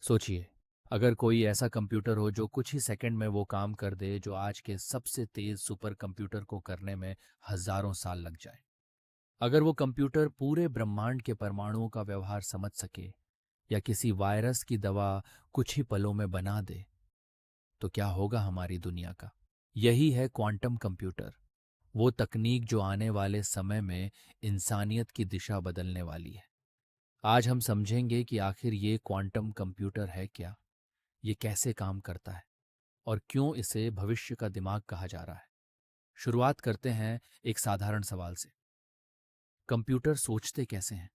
सोचिए, अगर कोई ऐसा कंप्यूटर हो जो कुछ ही सेकंड में वो काम कर दे जो आज के सबसे तेज सुपर कंप्यूटर को करने में हजारों साल लग जाए। अगर वो कंप्यूटर पूरे ब्रह्मांड के परमाणुओं का व्यवहार समझ सके या किसी वायरस की दवा कुछ ही पलों में बना दे, तो क्या होगा हमारी दुनिया का? यही है क्वांटम कंप्यूटर, वो तकनीक जो आने वाले समय में इंसानियत की दिशा बदलने वाली है। आज हम समझेंगे कि आखिर ये क्वांटम कंप्यूटर है क्या, ये कैसे काम करता है और क्यों इसे भविष्य का दिमाग कहा जा रहा है। शुरुआत करते हैं एक साधारण सवाल से। कंप्यूटर सोचते कैसे हैं?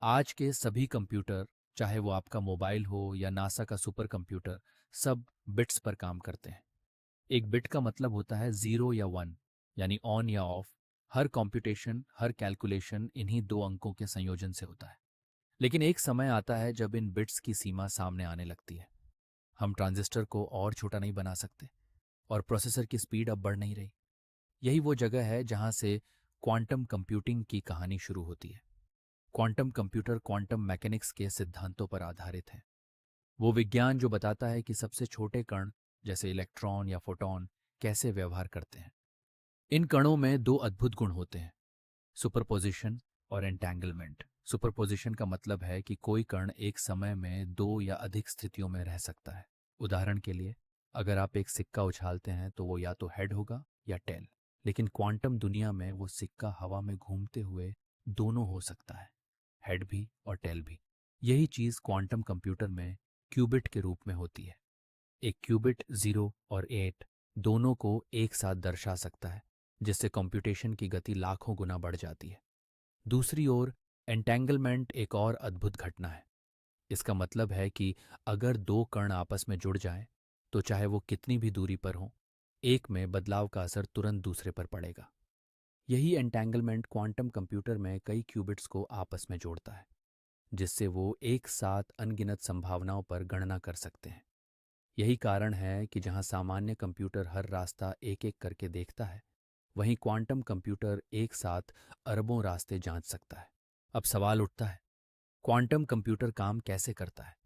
आज के सभी कंप्यूटर, चाहे वो आपका मोबाइल हो या नासा का सुपर कंप्यूटर, सब बिट्स पर काम करते हैं। एक बिट का मतलब होता है जीरो या वन, यानी ऑन या of. Her computation, her calculation इन्हीं दो अंकों के संयोजन से होता है। लेकिन एक समय आता है जब इन बिट्स की सीमा सामने आने लगती है। हम ट्रांजिस्टर को और छोटा नहीं बना सकते और प्रोसेसर की स्पीड अब बढ़ नहीं रही। यही वो जगह है जहां से क्वांटम कंप्यूटिंग की कहानी शुरू होती है। क्वांटम कंप्यूटर क्वांटम मैकेनिक्स के सिद्धांतों पर आधारित है। वो विज्ञान जो बताता है कि सबसे छोटे कण, जैसे इलेक्ट्रॉन या फोटॉन, कैसे व्यवहार करते हैं। इन कणों में दो अद्भुत गुण होते हैं, सुपरपोजिशन और एंटैंगलमेंट। सुपरपोजिशन का मतलब है कि कोई कण एक समय में दो या अधिक स्थितियों में रह सकता है। उदाहरण के लिए, अगर आप एक सिक्का उछालते हैं तो वो या तो हेड होगा या टेल। लेकिन क्वांटम दुनिया में वो सिक्का हवा में घूमते हुए दोनों हो सकता है, हेड भी और टेल भी। यही चीज क्वांटम कंप्यूटर में क्यूबिट के रूप में होती है। एक क्यूबिट 0 और 8 दोनों को एक साथ दर्शा सकता है, जिससे कंप्यूटेशन की गति लाखों गुना बढ़ जाती है। दूसरी ओर, एंटेंगलमेंट एक और अद्भुत घटना है। इसका मतलब है कि अगर दो कण आपस में जुड़ जाएं, तो चाहे वो कितनी भी दूरी पर हों, एक में बदलाव का असर तुरंत दूसरे पर पड़ेगा। यही एंटेंगलमेंट क्वांटम कंप्यूटर में कई क्यूबिट्स को आपस में जोड़ता है, जिससे वो एक साथ अनगिनत संभावनाओं पर गणना कर सकते हैं। यही कारण है कि जहां सामान्य कंप्यूटर हर रास्ता एक एक करके देखता है, वहीं क्वांटम कंप्यूटर एक साथ अरबों रास्ते जांच सकता है। अब सवाल उठता है, क्वांटम कंप्यूटर काम कैसे करता है?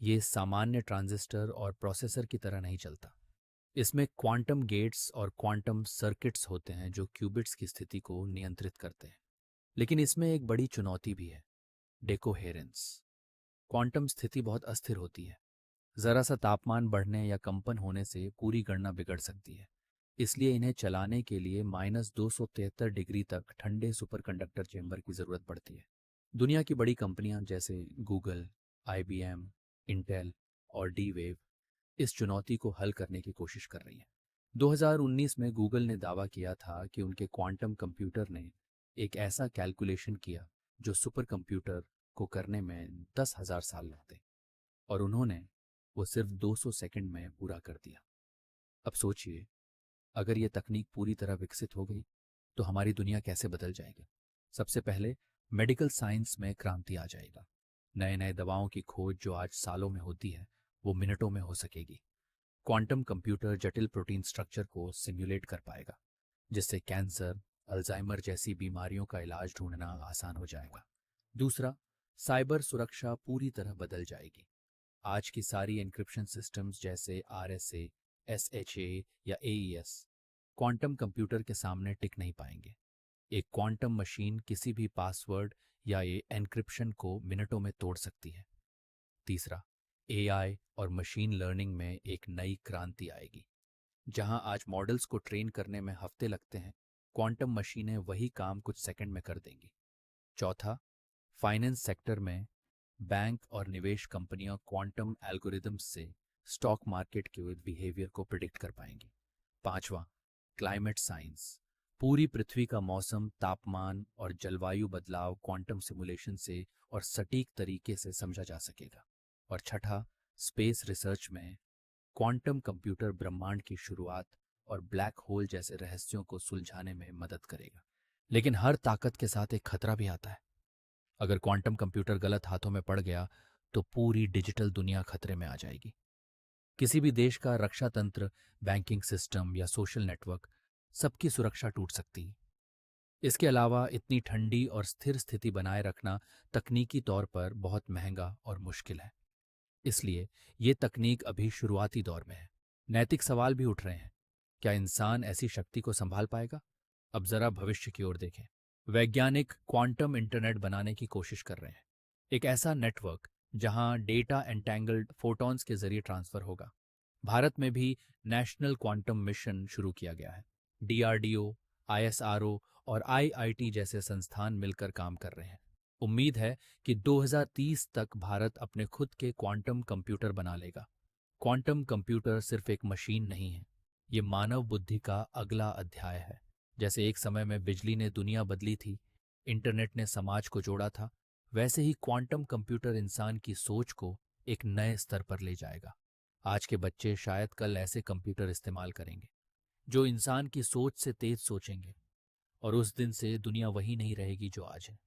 ये सामान्य ट्रांजिस्टर और प्रोसेसर की तरह नहीं चलता। इसमें क्वांटम गेट्स और क्वांटम सर्किट्स होते हैं जो क्यूबिट्स की स्थिति को नियंत्रित करते हैं। लेकिन इसमें एक बड़ी चुनौती भी है, डेकोहेरेंस। क्वांटम स्थिति बहुत अस्थिर होती है। जरा सा तापमान बढ़ने या कंपन होने से पूरी गणना बिगड़ सकती है। इसलिए इन्हें चलाने के लिए -273 डिग्री तक ठंडे सुपरकंडक्टर चेंबर की जरूरत पड़ती है। दुनिया की बड़ी कंपनियां जैसे गूगल, IBM, इंटेल और डी वेव इस चुनौती को हल करने की कोशिश कर रही हैं। 2019 में गूगल ने दावा किया था कि उनके क्वांटम कंप्यूटर ने एक ऐसा कैलकुलेशन किया जो सुपर कंप्यूटर को करने में 10,000 साल लगते, और उन्होंने वो सिर्फ 200 सेकंड में पूरा कर दिया। अब सोचिए, अगर ये तकनीक पूरी तरह विकसित हो गई तो हमारी दुनिया कैसे बदल जाएगी। सबसे पहले मेडिकल साइंस में क्रांति आ जाएगा। नए नए दवाओं की खोज जो आज सालों में होती है, वो मिनटों में हो सकेगी। क्वांटम कंप्यूटर जटिल प्रोटीन स्ट्रक्चर को सिम्युलेट कर पाएगा, जिससे कैंसर, अल्जाइमर जैसी बीमारियों का इलाज ढूंढना आसान हो जाएगा। दूसरा, साइबर सुरक्षा पूरी तरह बदल जाएगी। आज की सारी एन्क्रिप्शन सिस्टम्स जैसे RSA, SHA या AES क्वांटम कंप्यूटर के सामने टिक नहीं पाएंगे। एक क्वांटम मशीन किसी भी पासवर्ड या ये एन्क्रिप्शन को मिनटों में तोड़ सकती है। तीसरा, AI और मशीन लर्निंग में एक नई क्रांति आएगी। जहां आज मॉडल्स को ट्रेन करने में हफ्ते लगते हैं, क्वांटम मशीनें वही काम कुछ सेकंड में कर देंगी। चौथा, फाइनेंस सेक्टर में बैंक और निवेश कंपनियां क्वांटम एल्गोरिदम्स से स्टॉक मार्केट के बिहेवियर को प्रिडिक्ट कर पाएंगी। पांचवा, क्लाइमेट साइंस। पूरी पृथ्वी का मौसम, तापमान और जलवायु बदलाव क्वांटम सिमुलेशन से और सटीक तरीके से समझा जा सकेगा। और छठा, स्पेस रिसर्च में क्वांटम कंप्यूटर ब्रह्मांड की शुरुआत और ब्लैक होल जैसे रहस्यों को सुलझाने में मदद करेगा। लेकिन हर ताकत के साथ एक खतरा भी आता है। अगर क्वांटम कंप्यूटर गलत हाथों में पड़ गया तो पूरी डिजिटल दुनिया खतरे में आ जाएगी। किसी भी देश का रक्षा तंत्र, बैंकिंग सिस्टम या सोशल नेटवर्क, सबकी सुरक्षा टूट सकती है। इसके अलावा इतनी ठंडी और स्थिर स्थिति बनाए रखना तकनीकी तौर पर बहुत महंगा और मुश्किल है। इसलिए ये तकनीक अभी शुरुआती दौर में है। नैतिक सवाल भी उठ रहे हैं। क्या इंसान ऐसी शक्ति को संभाल पाएगा? अब जरा भविष्य की ओर देखें। वैज्ञानिक क्वांटम इंटरनेट बनाने की कोशिश कर रहे हैं। एक ऐसा नेटवर्क जहां डेटा एंटैंगल्ड फोटॉन्स के जरिए ट्रांसफर होगा। भारत में भी नेशनल क्वांटम मिशन शुरू किया गया है। डीआरडीओ, आईएसआरओ और आईआईटी जैसे संस्थान मिलकर काम कर रहे हैं। उम्मीद है कि 2030 तक भारत अपने खुद के क्वांटम कंप्यूटर बना लेगा। क्वांटम कंप्यूटर सिर्फ एक मशीन नहीं है, ये मानव बुद्धि का अगला अध्याय है। जैसे एक समय में बिजली ने दुनिया बदली थी, इंटरनेट ने समाज को जोड़ा था, वैसे ही क्वांटम कंप्यूटर इंसान की सोच को एक नए स्तर पर ले जाएगा। आज के बच्चे शायद कल ऐसे कंप्यूटर इस्तेमाल करेंगे जो इंसान की सोच से तेज सोचेंगे, और उस दिन से दुनिया वही नहीं रहेगी जो आज है।